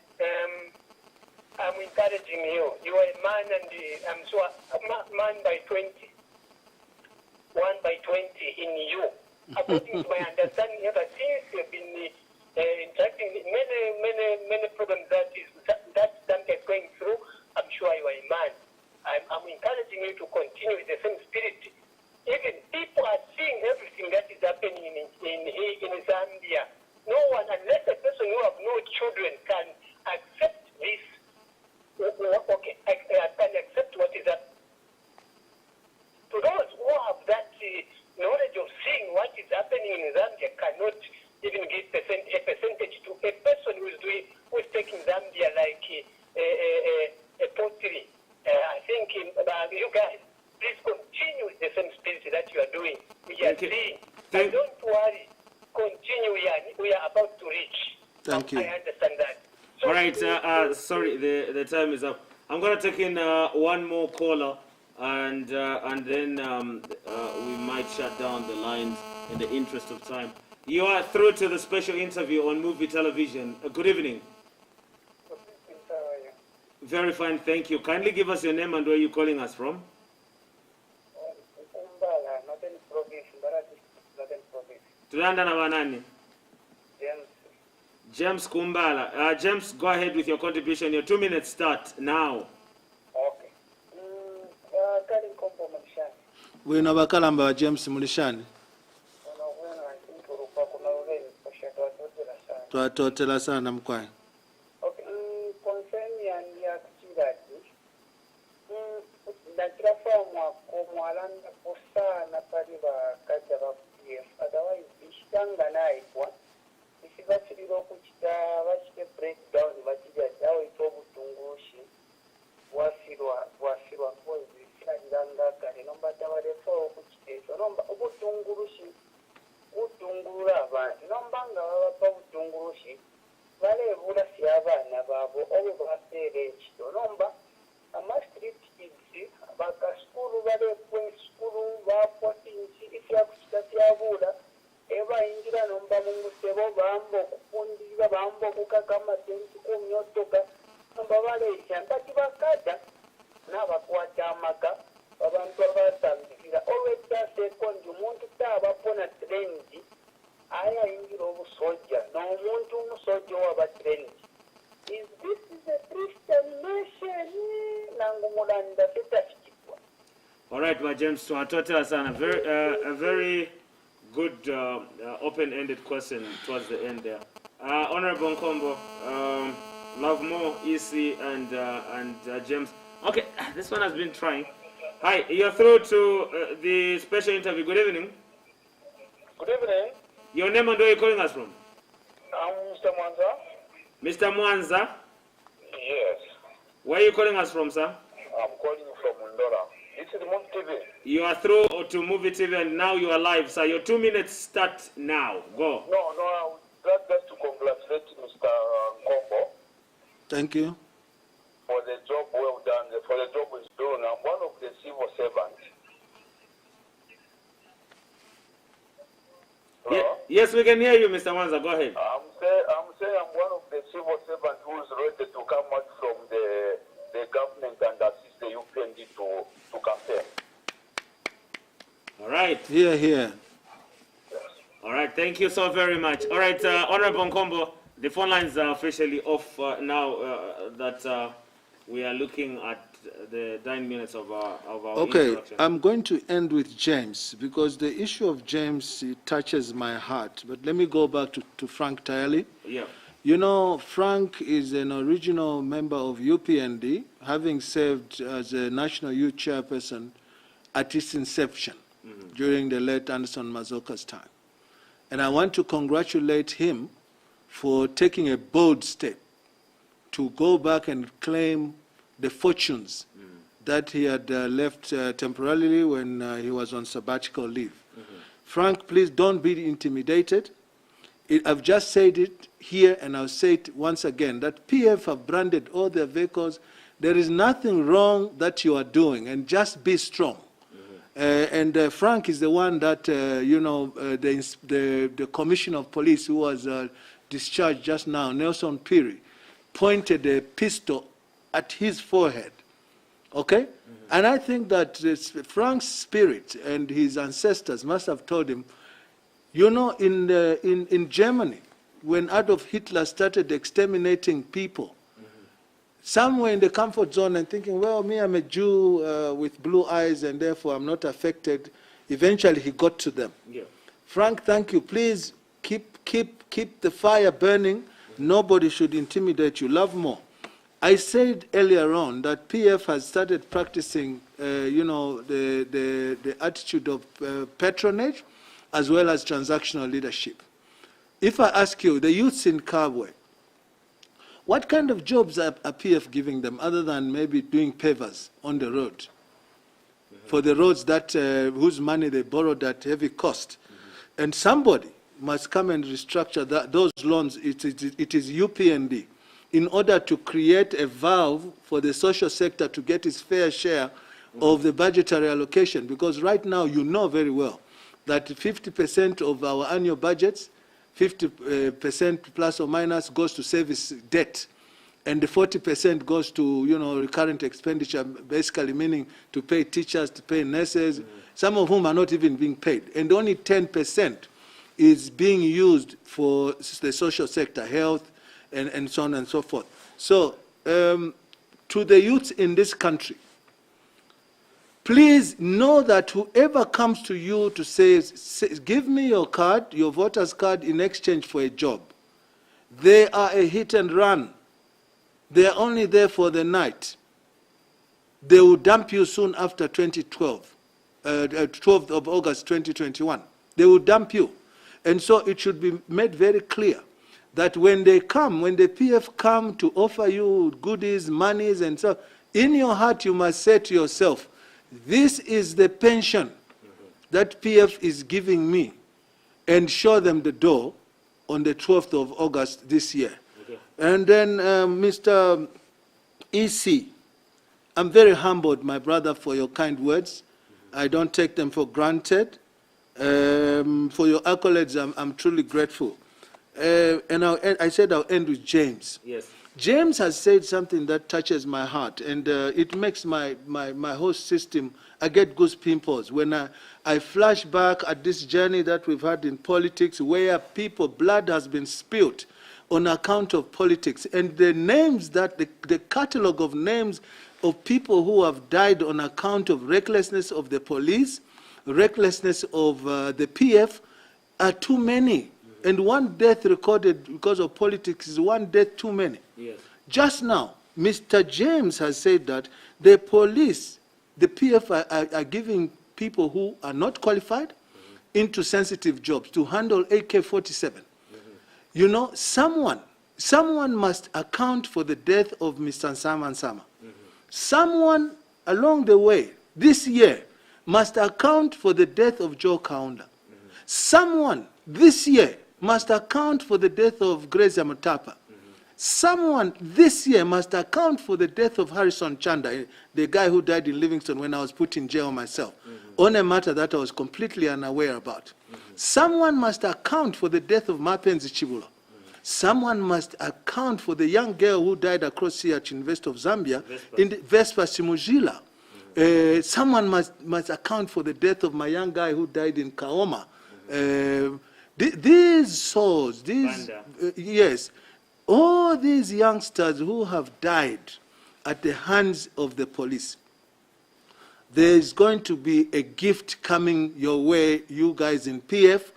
D: I'm encouraging you. You are a man, and I'm sure a man by 20. 1 by 20 in you. According to my understanding, ever since you've been interacting with many problems that Zambia is going through, I'm sure you are a man. I'm encouraging you to continue with the same spirit. Even people are seeing everything that is happening in Zambia. No one, unless a person who have no children, can accept this. Okay, can accept what is happening. To those who have that knowledge of seeing what is happening in Zambia cannot even give a percentage to a person who is taking Zambia like a pottery. I think you guys, please continue with the same spirit that you are doing. We are seeing. And don't worry. Continue. We are about to reach.
A: Thank you.
D: I understand that. So
B: all right. Sorry, the time is up. I'm going to take in one more caller, and then we might shut down the lines in the interest of time. You are through to the special interview on Muvi Television. Good evening. Very fine, thank you. Kindly give us your name and where you're calling us from. Tulanda na wanani? James Kumbala. James, go ahead with your contribution. Your 2 minutes start now.
D: Okay.
A: Wino bakalamba wa James Mulishani. Twatotela sana mkwai.
D: Okay. Concerning and ya kuchirati. Ndakira formu kumwalanda posana pali bakaja ba PF. Otherwise ishanga naikwa. Isibachiriro kuchita bachite breakdown bachija dawo itobutungushi. Wasirwa kozi kiranga kale nomba tabarefo kuchiteso nomba obutungurushi utungurura abantu nombanga baba butungurushi balebula si abana babo obo basere ekito nomba street kids bakaskulu balekwe skulu bapotinsi ifyakuchita syabula ebayingira nomba mungusebo bambo okufundira bambo okukakama tenti kumyotoka nomba baleesya mpati bakata n'abakwata amaka abantu abatambikira olw'ekyasekondi omuntu taabapona trendi ayayingira obusojja n'omuntu omusojja owaba trendi. Is this is a Christian nation? Nangumulanda sitafikibwa.
B: All right, my James, to Atotela sana. A very good open-ended question towards the end there. Honorable Nkombo, Love More, EC, and James. Okay, this one has been trying. Hi, you're through to the special interview. Good evening.
D: Good evening.
B: Your name and where you're calling us from?
C: Mr. Mwanza?
B: Mr. Mwanza,
C: Yes.
B: where are you calling us from, sir?
C: I'm calling you from Mundora. This is Muvi TV.
B: You are through to Muvi TV and now you are live, sir. Your 2 minutes start now. Go.
C: No, I would like just to congratulate Mr. Nkombo
A: Thank you.
C: for the job well done, for the job he's doing. I'm one of the civil servants.
B: Yes, we can hear you, Mr. Mwanza. Go ahead.
C: I'm saying I'm one of the civil servants who is ready to come out from the government and assist the UPND to campaign.
B: All right.
A: Here, here.
B: All right. Thank you so very much. All right, Honorable Nkombo, the phone lines are officially off now that we are looking at the 9 minutes of our
A: Okay,
B: introduction.
A: I'm going to end with James because the issue of James it touches my heart. But let me go back to Frank Tyerley.
B: Yeah.
A: You know, Frank is an original member of UPND, having served as a National Youth Chairperson at its inception during the late Anderson Mazoka's time. And I want to congratulate him for taking a bold step to go back and claim the fortunes that he had left temporarily when he was on sabbatical leave. Frank, please don't be intimidated. I've just said it here and I'll say it once again, that PF have branded all their vehicles. There is nothing wrong that you are doing, and just be strong. And Frank is the one that, you know, the Commissioner of Police who was discharged just now, Nelson Piri, pointed a pistol at his forehead. Okay? And I think that Frank's spirit and his ancestors must have told him, you know, in Germany, when Adolf Hitler started exterminating people, some were in the comfort zone and thinking, well, me, I'm a Jew with blue eyes and therefore I'm not affected. Eventually he got to them.
B: Yeah.
A: Frank, thank you. Please keep the fire burning. Nobody should intimidate you. Love more. I said earlier on that PF has started practicing, you know, the attitude of patronage as well as transactional leadership. If I ask you, the youths in Kabwe, what kind of jobs are PF giving them other than maybe doing pavers on the road? For the roads that whose money they borrowed at heavy cost. And somebody must come and restructure those loans. It is UPND, in order to create a valve for the social sector to get its fair share of the budgetary allocation. Because right now, you know very well that 50% of our annual budgets, 50% plus or minus goes to service debt, and the 40% goes to, you know, recurrent expenditure, basically meaning to pay teachers, to pay nurses, some of whom are not even being paid, and only 10% is being used for the social sector, health, and so on and so forth. So, to the youths in this country, please know that whoever comes to you to say, give me your card, your voter's card in exchange for a job, they are a hit and run. They are only there for the night. They will dump you soon after 2012, 12th of August 2021. They will dump you. And so it should be made very clear that when they come, when the PF come to offer you goodies, monies, and so, in your heart you must say to yourself, this is the pension that PF is giving me, and show them the door on the 12th of August this year. Okay. And then, Mr. EC, I'm very humbled, my brother, for your kind words. I don't take them for granted. For your accolades, I'm truly grateful. And I said I'll end with James.
B: Yes.
A: James has said something that touches my heart, and it makes my whole system, I get goose pimples when I flash back at this journey that we've had in politics, where blood has been spilled on account of politics, and the names that, the catalog of names of people who have died on account of recklessness of the police, recklessness of the PF, are too many. And one death recorded because of politics is one death too many.
B: Yes.
A: Just now, Mr. James has said that the police, the PF are giving people who are not qualified into sensitive jobs to handle AK-47. You know, someone must account for the death of Mr. Nsama Nsama. Someone along the way, this year, must account for the death of Joe Kaunda. Someone this year must account for the death of Grace Mutapa. Someone this year must account for the death of Harrison Chanda, the guy who died in Livingston when I was put in jail myself, on a matter that I was completely unaware about. Someone must account for the death of Mapenzi Chibulo. Someone must account for the young girl who died across here at University of Zambia, in the Vespa Simujila. Someone must account for the death of my young guy who died in Kaoma. These souls, yes, all these youngsters who have died at the hands of the police, there is going to be a gift coming your way, you guys in PF,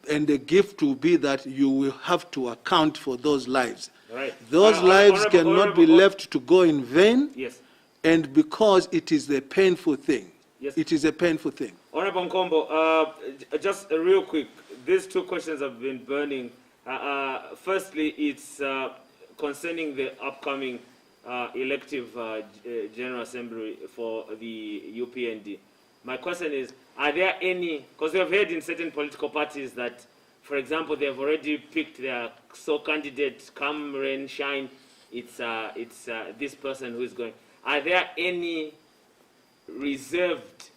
A: and the gift will be that you will have to account for those lives.
B: Right.
A: Those lives cannot be left to go in vain.
B: Yes.
A: And because it is a painful thing.
B: Yes.
A: It is a painful thing.
B: Honorable Nkombo, just real quick, these two questions have been burning. Firstly, it's concerning the upcoming elective General Assembly for the UPND. My question is, are there any, because we have heard in certain political parties that, for example, they have already picked their sole candidate, come rain, shine, it's this person who is going. Are there any reserved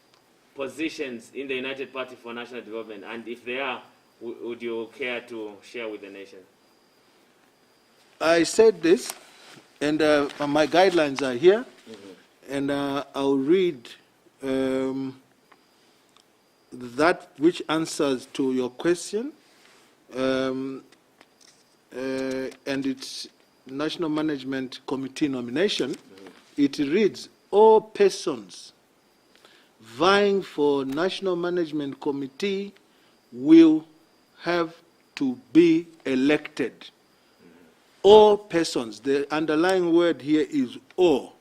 B: positions in the United Party for National Development? And if there are, would you care to share with the nation?
A: I said this, and my guidelines are here, and I'll read that which answers to your question, and its National Management Committee nomination. It reads, all persons vying for National Management Committee will have to be elected. All persons. The underlying word here is all.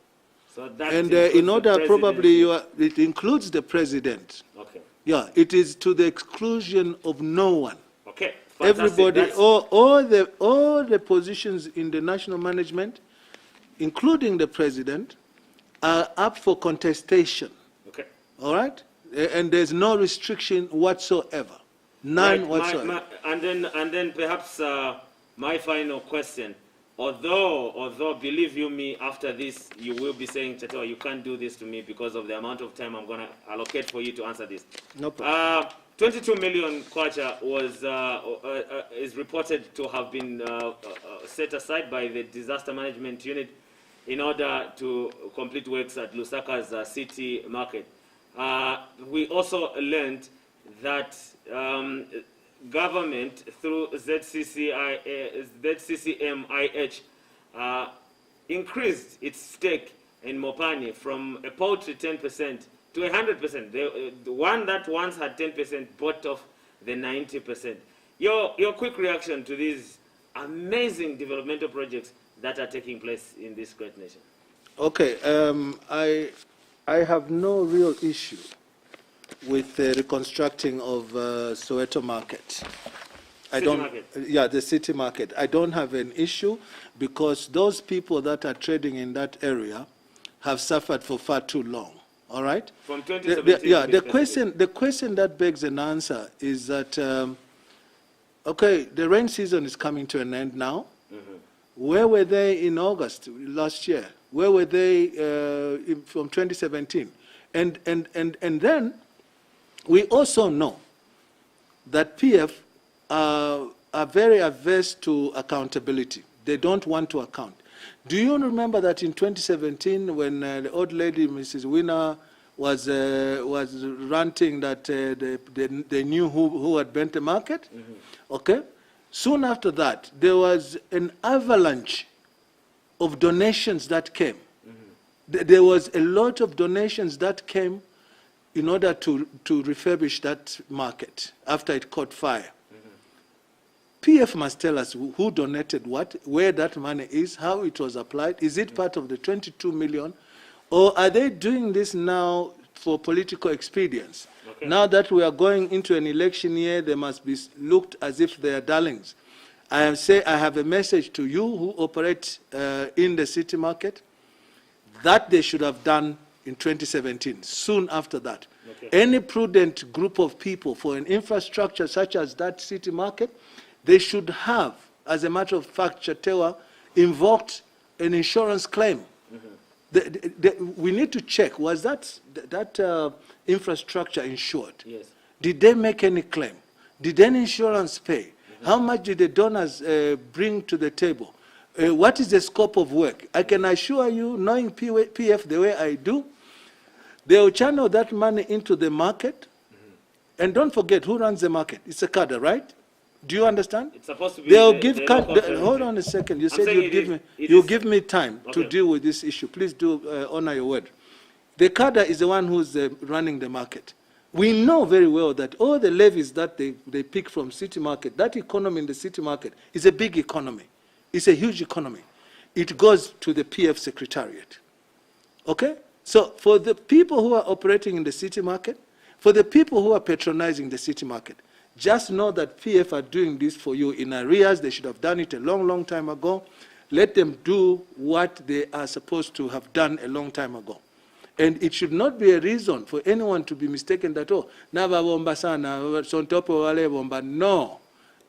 B: So that
A: and in order, probably, it includes the president.
B: Okay.
A: Yeah, it is to the exclusion of no one.
B: Okay. Fantastic.
A: Everybody, all the positions in the national management, including the president, are up for contestation.
B: Okay.
A: All right? And there's no restriction whatsoever. None whatsoever.
B: And then perhaps my final question. Although, believe you me, after this, you will be saying, Chateau, you can't do this to me because of the amount of time I'm going to allocate for you to answer this.
A: No problem.
B: 22 million kwacha is reported to have been set aside by the Disaster Management Unit in order to complete works at Lusaka's city market. We also learned that government, through ZCCMIH, increased its stake in Mopani from a paltry 10% to 100%. The one that once had 10% bought off the 90%. Your quick reaction to these amazing developmental projects that are taking place in this great nation? Okay,
A: I have no real issue with the reconstructing of Soweto Market. Yeah, the city market. I don't have an issue because those people that are trading in that area have suffered for far too long. All right.
B: From 2017.
A: The question that begs an answer is that okay, the rain season is coming to an end now. Where were they in August last year? Where were they from 2017? And then we also know that PF are very averse to accountability. They don't want to account. Do you remember that in 2017 when the old lady, Mrs. Winner, was ranting that they knew who had bent the market? Okay? Soon after that, there was an avalanche of donations that came. There was a lot of donations that came in order to refurbish that market after it caught fire. PF must tell us who donated what, where that money is, how it was applied. Is it part of the 22 million? Or are they doing this now for political expedience? Okay. Now that we are going into an election year, they must be looked as if they are darlings. I have a message to you who operate in the city market that they should have done in 2017, soon after that.
B: Okay.
A: Any prudent group of people for an infrastructure such as that city market, they should have, as a matter of fact, Chatewa invoked an insurance claim. We need to check, was that infrastructure insured?
B: Yes.
A: Did they make any claim? Did any insurance pay? How much did the donors bring to the table? What is the scope of work? I can assure you, knowing PF the way I do, they will channel that money into the market. And don't forget, who runs the market? It's a cadre, right? Do you understand?
B: It's supposed to be
A: They'll
B: the
A: give hold on a second. You said you'll give me time to deal with this issue. Please do honor your word. The cadre is the one who's running the market. We know very well that all the levies that they pick from city market, that economy in the city market is a big economy. It's a huge economy. It goes to the PF Secretariat. Okay? So for the people who are operating in the city market, for the people who are patronizing the city market, just know that PF are doing this for you in arrears. They should have done it a long, long time ago. Let them do what they are supposed to have done a long time ago. And it should not be a reason for anyone to be mistaken that, oh, Nava sana, no.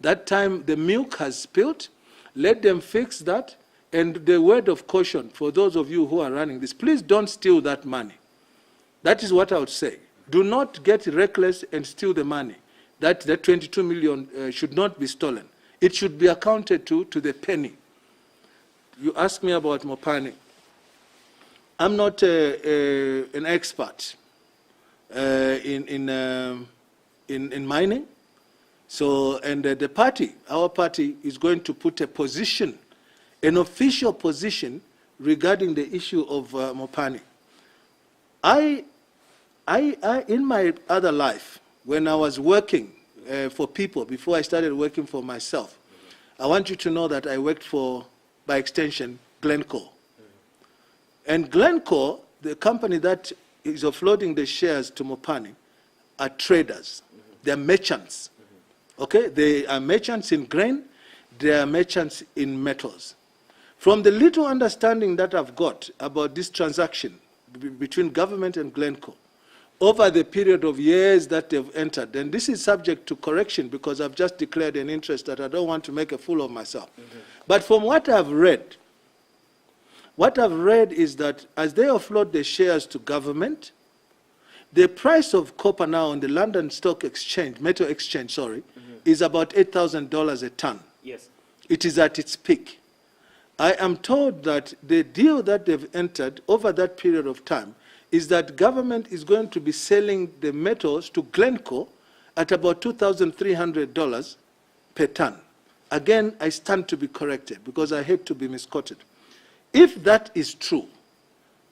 A: That time the milk has spilled. Let them fix that. And the word of caution for those of you who are running this, please don't steal that money. That is what I would say. Do not get reckless and steal the money. That 22 million should not be stolen. It should be accounted to the penny. You asked me about Mopani. I'm not an expert in mining. So, and the party, our party, is going to put a position, an official position regarding the issue of Mopani. In my other life, when I was working for people, before I started working for myself, I want you to know that I worked for, by extension, Glencore. And Glencore, the company that is offloading the shares to Mopani, are traders. They're merchants. Okay? They are merchants in grain. They are merchants in metals. From the little understanding that I've got about this transaction between government and Glencore, over the period of years that they've entered, and this is subject to correction because I've just declared an interest that I don't want to make a fool of myself. But from what I've read is that as they offload the shares to government, the price of copper now on the London Stock Exchange, Metal Exchange, sorry, is about $8,000 a ton.
B: Yes.
A: It is at its peak. I am told that the deal that they've entered over that period of time is that government is going to be selling the metals to Glencore at about $2,300 per ton. Again, I stand to be corrected because I hate to be misquoted. If that is true,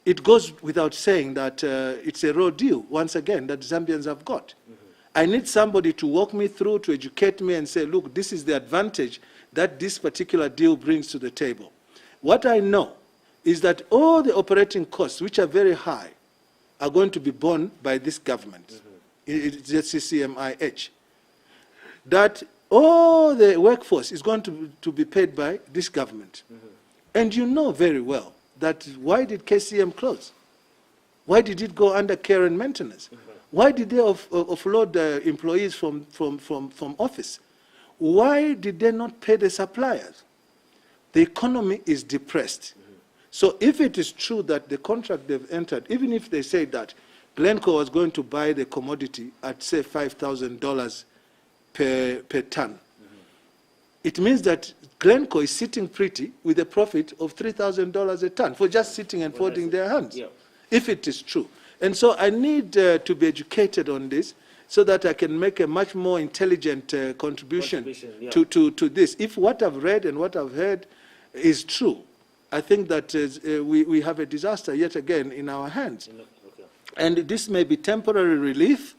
A: it goes without saying that it's a raw deal, once again, that Zambians have got. I need somebody to walk me through, to educate me and say, look, this is the advantage that this particular deal brings to the table. What I know is that all the operating costs, which are very high, are going to be borne by this government. It's the CCMIH. That all the workforce is going to be paid by this government. And you know very well that why did KCM close? Why did it go under care and maintenance? Why did they offload the employees from office? Why did they not pay the suppliers? The economy is depressed. So if it is true that the contract they've entered, even if they say that Glencore was going to buy the commodity at, say, $5,000 per ton, it means that Glencore is sitting pretty with a profit of $3,000 a ton for just sitting and folding their hands, if it is true. And so I need to be educated on this so that I can make a much more intelligent contribution to this. If what I've read and what I've heard is true, I think that we have a disaster yet again in our hands. And this may be temporary relief,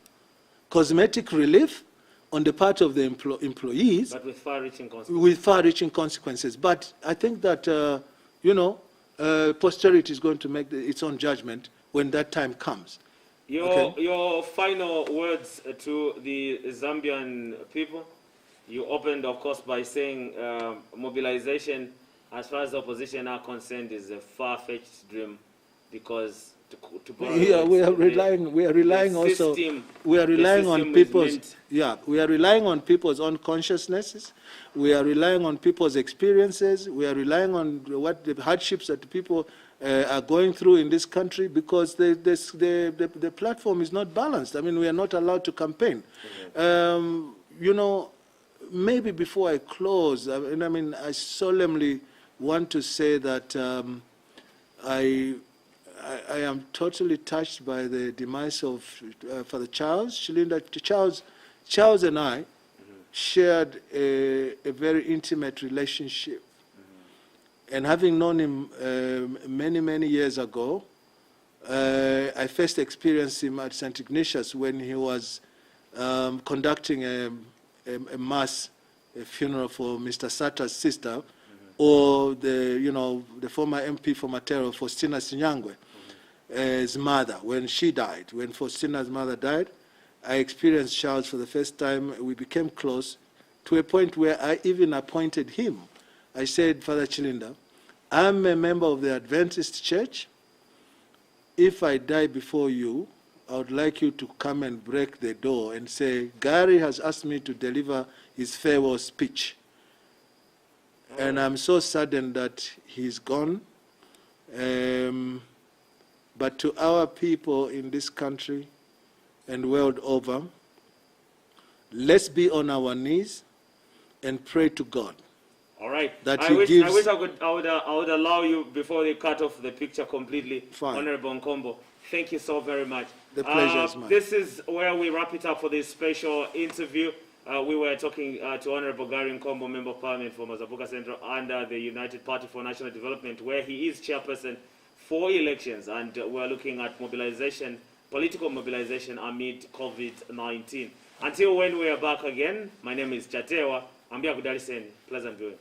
A: cosmetic relief on the part of the employees. But with far-reaching consequences. With far-reaching consequences. But I think that, posterity is going to make its own judgment when that time comes.
B: Your final words to the Zambian people? You opened, of course, by saying mobilization, as far as the opposition are concerned, is a far-fetched dream, because to borrow
A: we are relying on people's we are relying on people's own consciousnesses. We are relying on people's experiences. We are relying on what the hardships that people are going through in this country, because the platform is not balanced. I mean, we are not allowed to campaign. You know, maybe before I close, I solemnly want to say that I am totally touched by the demise of Father Charles Chilinda. Charles and I shared a very intimate relationship. And having known him many years ago, I first experienced him at St. Ignatius when he was conducting a mass, a funeral for Mr. Sata's sister, or the former MP for Matero, Faustina Sinyangwe, his mother, when she died. When Faustina's mother died, I experienced Charles for the first time. We became close to a point where I even appointed him. I said, Father Chilinda, I'm a member of the Adventist Church. If I die before you, I would like you to come and break the door and say, Gary has asked me to deliver his farewell speech. And I'm so saddened that he's gone. But to our people in this country and world over, let's be on our knees and pray to God.
B: All right.
A: That
B: I wish I would allow you, before they cut off the picture completely.
A: Fine.
B: Honorable Nkombo, thank you so very much.
A: The pleasure is mine.
B: This is where we wrap it up for this special interview. We were talking to Honorable Gary Nkombo, Member of Parliament for Mazabuka Central under the United Party for National Development, where he is chairperson for elections, and we're looking at mobilization, political mobilization amid COVID-19. Until when we are back again, my name is Chatewa. Ambia Kudariseni. Pleasant viewing.